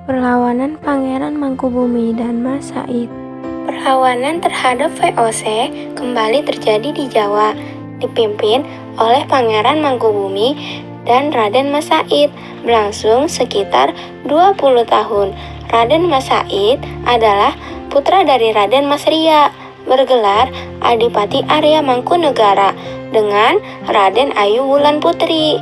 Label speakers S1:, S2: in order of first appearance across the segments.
S1: Perlawanan Pangeran Mangkubumi dan Mas Said. Perlawanan terhadap VOC kembali terjadi di Jawa, dipimpin oleh Pangeran Mangkubumi dan Raden Mas Said, berlangsung sekitar 20 tahun. Raden Mas Said adalah putra dari Raden Mas Ria, bergelar Adipati Arya Mangkunegara dengan Raden Ayu Wulan Putri.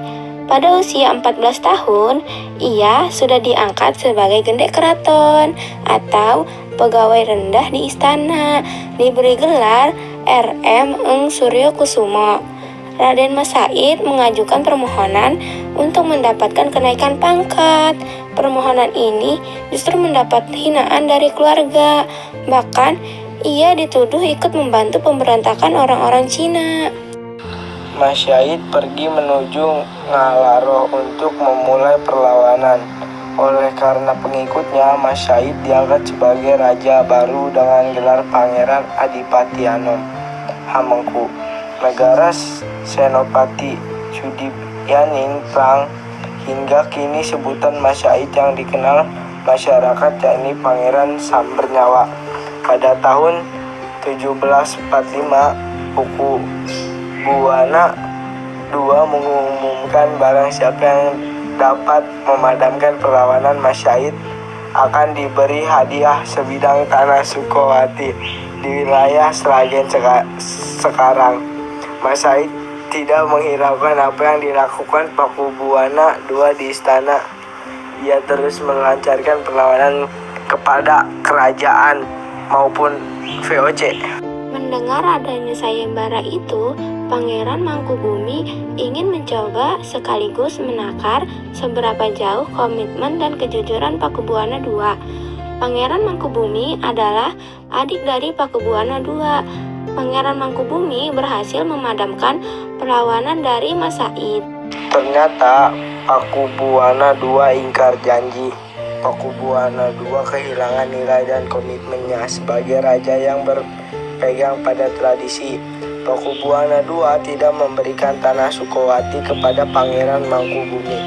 S1: Pada usia 14 tahun, ia sudah diangkat sebagai gendek keraton atau pegawai rendah di istana, diberi gelar RM Eng Suryo Kusumo. Raden Mas Said mengajukan permohonan untuk mendapatkan kenaikan pangkat. Permohonan ini justru mendapat hinaan dari keluarga. Bahkan, ia dituduh ikut membantu pemberontakan orang-orang Cina.
S2: Mas Said pergi menuju Ngalaro untuk memulai perlawanan. Oleh karena pengikutnya, Mas Said diangkat sebagai raja baru dengan gelar Pangeran Adipati Anom Hamengku. Negara Senopati Sudiyaning Plang. Hingga kini sebutan Mas Said yang dikenal masyarakat yakni Pangeran Sambernyawa. Pada tahun 1745, Paku Buwana II mengumumkan barang siapa yang dapat memadamkan perlawanan Mas Said akan diberi hadiah sebidang tanah Sukowati di wilayah Sragen sekarang. Mas Said tidak menghiraukan apa yang dilakukan Paku Buwana II di istana. Ia terus melancarkan perlawanan kepada kerajaan maupun VOC.
S1: Mendengar adanya sayembara itu, Pangeran Mangkubumi ingin mencoba sekaligus menakar seberapa jauh komitmen dan kejujuran Paku Buwana II. Pangeran Mangkubumi adalah adik dari Paku Buwana II. Pangeran Mangkubumi berhasil memadamkan perlawanan dari Mas Said.
S2: Ternyata Paku Buwana II ingkar janji. Paku Buwana II kehilangan nilai dan komitmennya sebagai raja yang berpegang pada tradisi. Paku Buwana II tidak memberikan tanah Sukowati kepada Pangeran Mangkubumi.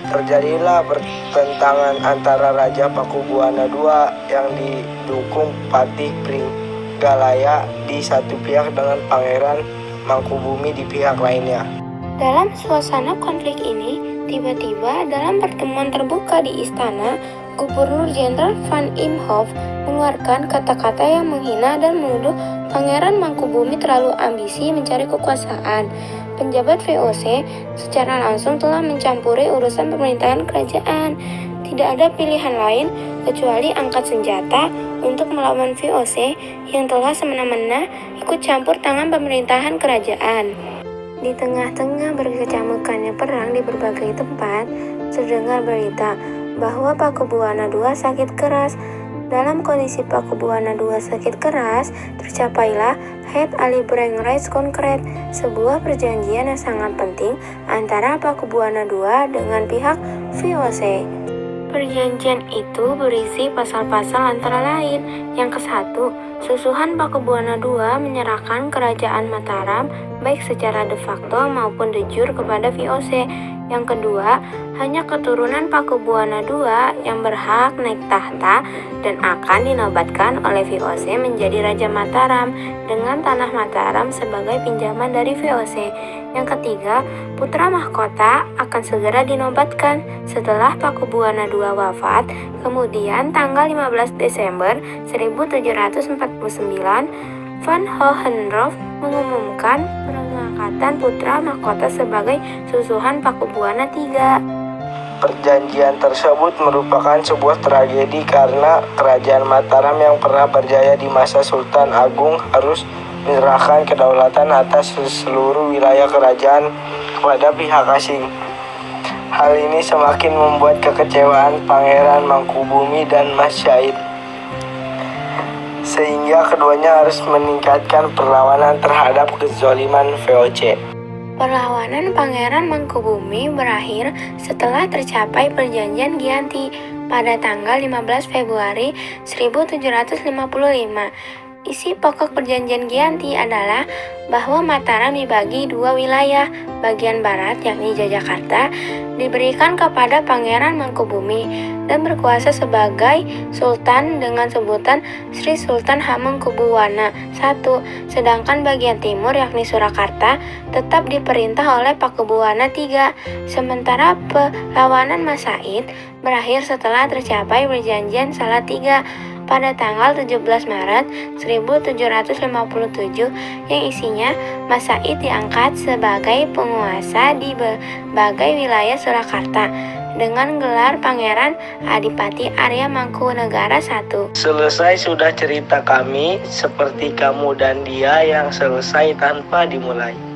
S2: Terjadilah pertentangan antara Raja Paku Buwana II yang didukung Patih Pringgalaya di satu pihak dengan Pangeran Mangkubumi di pihak lainnya.
S1: Dalam suasana konflik ini, tiba-tiba dalam pertemuan terbuka di istana, Gubernur Jenderal Van Imhoff mengeluarkan kata-kata yang menghina dan menuduh Pangeran Mangkubumi terlalu ambisi mencari kekuasaan. Penjabat VOC secara langsung telah mencampuri urusan pemerintahan kerajaan. Tidak ada pilihan lain kecuali angkat senjata untuk melawan VOC yang telah semena-mena ikut campur tangan pemerintahan kerajaan. Di tengah-tengah berkecamuknya perang di berbagai tempat, terdengar berita bahwa Paku Buwana II sakit keras. Dalam kondisi Paku Buwana II sakit keras, tercapailah Het Alibrenreis Konkret, sebuah perjanjian yang sangat penting antara Paku Buwana II dengan pihak VOC. Perjanjian itu berisi pasal-pasal antara lain. Yang ke-1, susuhan Paku Buwana II menyerahkan kerajaan Mataram baik secara de facto maupun de jure kepada VOC. Yang kedua, hanya keturunan Paku Buwana II yang berhak naik tahta dan akan dinobatkan oleh VOC menjadi Raja Mataram dengan tanah Mataram sebagai pinjaman dari VOC. Yang ketiga, putra mahkota akan segera dinobatkan setelah Paku Buwana II wafat. Kemudian tanggal 15 Desember 1749, Van Hohenroth mengumumkan pengangkatan putra mahkota sebagai susuhan Paku Buwana III.
S2: Perjanjian tersebut merupakan sebuah tragedi karena kerajaan Mataram yang pernah berjaya di masa Sultan Agung harus menyerahkan kedaulatan atas seluruh wilayah kerajaan kepada pihak asing. Hal ini semakin membuat kekecewaan Pangeran Mangkubumi dan Mas Said, sehingga keduanya harus meningkatkan perlawanan terhadap kezaliman VOC.
S1: Perlawanan Pangeran Mangkubumi berakhir setelah tercapai perjanjian Giyanti pada tanggal 15 Februari 1755. Isi pokok perjanjian Giyanti adalah bahwa Mataram dibagi dua wilayah. Bagian barat, yakni Yogyakarta, diberikan kepada Pangeran Mangkubumi dan berkuasa sebagai Sultan dengan sebutan Sri Sultan Hamengkubuwana I. Sedangkan bagian timur, yakni Surakarta, tetap diperintah oleh Pakubuwana III. Sementara perlawanan Masaid berakhir setelah tercapai perjanjian Salatiga pada tanggal 17 Maret 1757 yang isinya Masaid diangkat sebagai penguasa di berbagai wilayah Surakarta dengan gelar Pangeran Adipati Arya Mangkunegara I.
S2: Selesai sudah cerita kami, seperti kamu dan dia yang selesai tanpa dimulai.